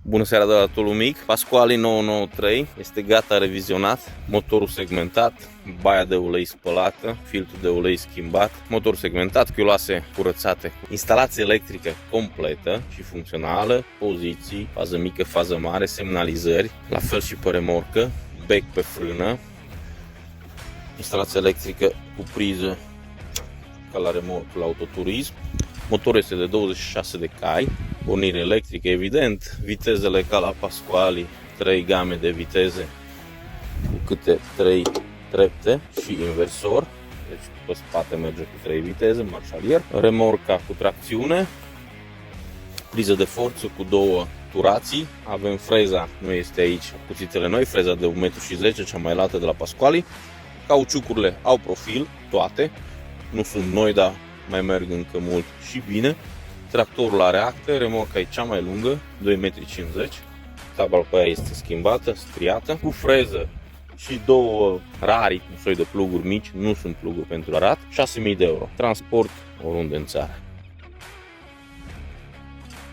Bună seara de la Tolu Mic. Pasquali 993 este gata revizionat, motorul segmentat, baia de ulei spălată, filtrul de ulei schimbat, motor segmentat, chiuloase curățate, instalație electrică completă și funcțională, poziții, fază mică, fază mare, semnalizări, la fel și pe remorcă, bec pe frână, instalație electrică cu priză ca la remorcă la autoturism. Motorul este de 26 de cai, pornire electrică evident, vitezele ca la Pasquali, 3 game de viteze cu câte 3 trepte și inversor, deci pe spate merge cu 3 viteze, marșalier, remorca cu tracțiune, priză de forță cu 2 turații, avem freza, nu este aici, cuțitele noi, freza de 1,10 m, cea mai lată de la Pasquali, cauciucurile au profil, toate, nu sunt noi, dar mai merg încă mult și bine. Tractorul are acte, remorca e cea mai lungă, 2,50 m, tabla pe aia este schimbată, striată, cu freză și 2 rari, un soi de pluguri mici, nu sunt pluguri pentru arat, 6.000 de euro, transport oriunde în țară.